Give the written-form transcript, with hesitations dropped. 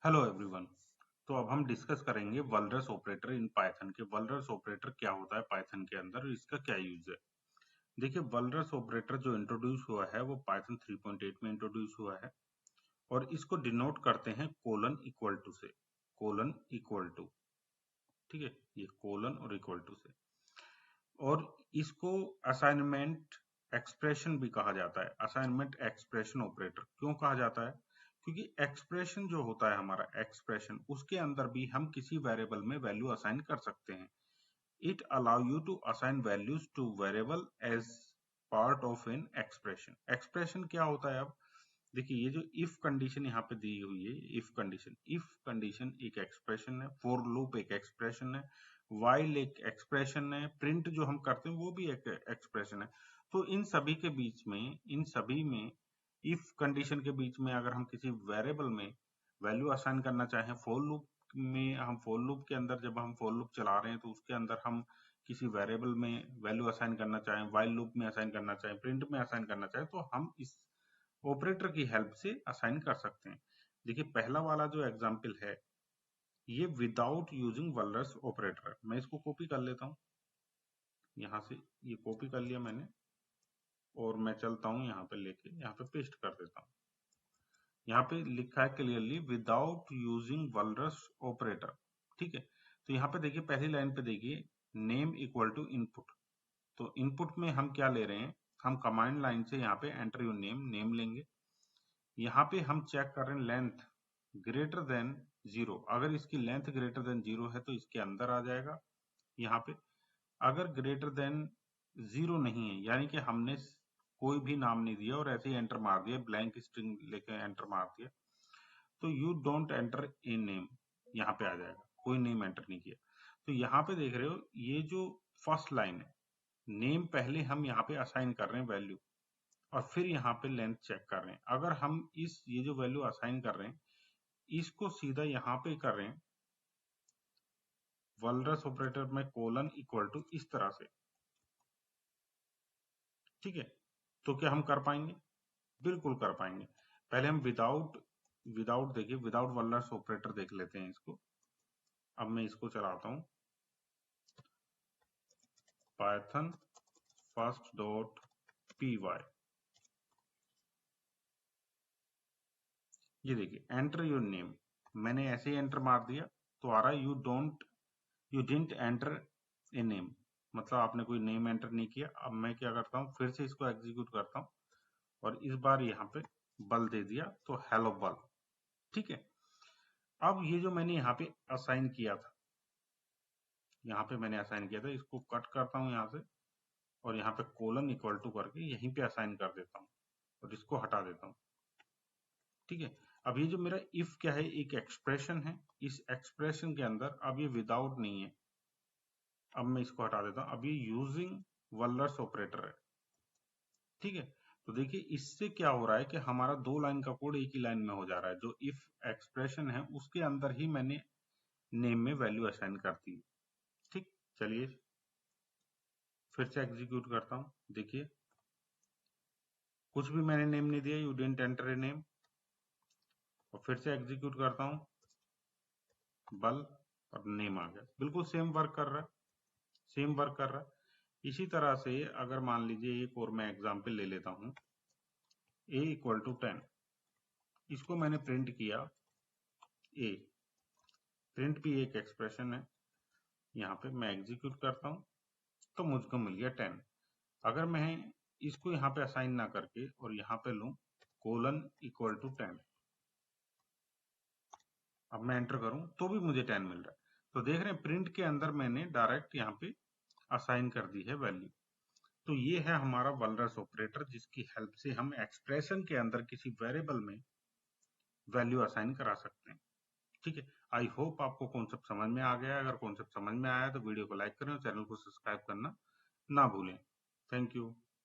Hello everyone. तो अब हम डिस्कस करेंगे वल्रस ऑपरेटर इन पाइथन के। वल्रस ऑपरेटर क्या होता है पाइथन के अंदर और इसका क्या यूज है। देखिए, वल्रस ऑपरेटर जो इंट्रोड्यूस हुआ है वो पाइथन 3.8 में इंट्रोड्यूस हुआ है और इसको डिनोट करते हैं कोलन इक्वल टू से। कोलन इक्वल टू, ठीक है, ये कोलन और इक्वल टू से। और इसको असाइनमेंट एक्सप्रेशन भी कहा जाता है। असाइनमेंट एक्सप्रेशन ऑपरेटर क्यों कहा जाता है? क्योंकि एक्सप्रेशन जो होता है हमारा एक्सप्रेशन, उसके अंदर भी हम किसी वेरिएबल में वैल्यू असाइन कर सकते हैं। It allow you to assign values to variable as part of an expression. Expression क्या होता है? अब देखिए, ये जो इफ कंडीशन यहाँ पे दी हुई है, इफ कंडीशन एक एक्सप्रेशन है, फॉर लूप एक एक्सप्रेशन है, वाइल एक एक्सप्रेशन है, प्रिंट जो हम करते हैं वो भी एक एक्सप्रेशन है। तो इन सभी के बीच में, इन सभी में इफ कंडीशन के बीच में अगर हम किसी वेरिएबल में वैल्यू असाइन करना चाहें, फॉर लूप में, हम फॉर लूप के अंदर जब हम फॉर लूप चला रहे हैं तो उसके अंदर हम किसी वेरिएबल में वैल्यू असाइन करना चाहें, वाइल लूप में असाइन करना चाहें, प्रिंट में असाइन करना चाहें, तो हम इस ऑपरेटर की हेल्प से असाइन कर सकते हैं। देखिए, पहला वाला जो एग्जांपल है ये विदाउट यूजिंग वल्रस ऑपरेटर है। मैं इसको कॉपी कर लेता हूँ, यहाँ से ये कॉपी कर लिया मैंने और मैं चलता हूँ यहाँ पे लेके, यहाँ पे पेस्ट कर देता हूँ। यहाँ पे लिखा है क्लियरली विदाउट यूजिंग वल्रस ऑपरेटर, ठीक है। तो यहाँ पे देखिए, पहली लाइन पे देखिए, नेम इक्वल टू इनपुट। तो इनपुट में हम क्या ले रहे हैं? हम कमांड लाइन से यहाँ पे एंटर योर नेम लेंगे। यहाँ पे हम चेक कर रहे हैं लेंथ ग्रेटर देन 0। अगर इसकी लेंथ ग्रेटर देन 0 है तो इसके अंदर आ जाएगा यहाँ पे। अगर ग्रेटर देन 0 नहीं है, यानी कि हमने कोई भी नाम नहीं दिया और ऐसे ही एंटर मार दिया, ब्लैंक स्ट्रिंग लेके एंटर मार दिया, तो you don't enter a name यहाँ पे आ जाएगा, कोई नेम एंटर नहीं किया। तो यहाँ पे देख रहे हो, ये जो फर्स्ट लाइन है, नेम पहले हम यहाँ पे असाइन कर रहे हैं वैल्यू और फिर यहाँ पे लेंथ चेक कर रहे हैं। अगर हम ये जो वैल्यू असाइन कर रहे हैं इसको सीधा यहाँ पे कर रहे हैं वल्रस ऑपरेटर में कोलन इक्वल टू इस तरह से, ठीक है। तो क्या हम कर पाएंगे? बिल्कुल कर पाएंगे। पहले हम विदाउट देखिए, विदाउट वल्रस ऑपरेटर देख लेते हैं इसको। अब मैं इसको चलाता हूं, Python first dot P Y. ये देखिए, एंटर योर नेम, मैंने ऐसे ही एंटर मार दिया तो आ रहा है you didn't enter a name, मतलब आपने कोई नेम एंटर नहीं किया। अब मैं क्या करता हूँ, फिर से इसको एग्जीक्यूट करता हूँ और इस बार यहाँ पे बल दे दिया तो हेलो बल, ठीक है। अब ये जो मैंने यहाँ पे असाइन किया था, इसको कट करता हूँ यहाँ से और यहाँ पे कोलन इक्वल टू करके यहीं पे असाइन कर देता हूँ और इसको हटा देता हूँ, ठीक है। अब ये जो मेरा इफ क्या है, एक एक्सप्रेशन है। इस एक्सप्रेशन के अंदर अब ये विदाउट नहीं है, अब मैं इसको हटा देता हूँ। अब ये यूजिंग वल्रस ऑपरेटर है, ठीक है। तो देखिए, इससे क्या हो रहा है कि हमारा 2 लाइन का कोड एक ही लाइन में हो जा रहा है। जो इफ एक्सप्रेशन है उसके अंदर ही मैंने नेम में वैल्यू असाइन कर दी, ठीक। चलिए फिर से एग्जीक्यूट करता हूँ। देखिए, कुछ भी मैंने नेम नहीं दिया, you didn't enter a name, और फिर से एग्जीक्यूट करता हूँ, बल और नेम आ गया। बिल्कुल सेम वर्क कर रहा है, सेम वर्क कर रहा है। इसी तरह से अगर मान लीजिए एक और मैं एग्जांपल ले लेता हूँ, a इक्वल टू 10, इसको मैंने प्रिंट किया a, प्रिंट भी एक एक्सप्रेशन है। यहाँ पे मैं एग्जीक्यूट करता हूँ तो मुझको मिल गया 10। अगर मैं इसको यहाँ पे असाइन ना करके और यहाँ पे लूं कोलन इक्वल टू 10, अब मैं एंटर करूं तो भी मुझे 10 मिल रहा है। तो देख रहे हैं, प्रिंट के अंदर मैंने डायरेक्ट यहाँ पे असाइन कर दी है वैल्यू। तो ये है हमारा वल्रस ऑपरेटर, जिसकी हेल्प से हम एक्सप्रेशन के अंदर किसी वेरिएबल में वैल्यू असाइन करा सकते हैं, ठीक है। आई होप आपको कॉन्सेप्ट समझ में आ गया। अगर कॉन्सेप्ट समझ में आया तो वीडियो को लाइक करें और चैनल को सब्सक्राइब करना ना भूलें। Thank you.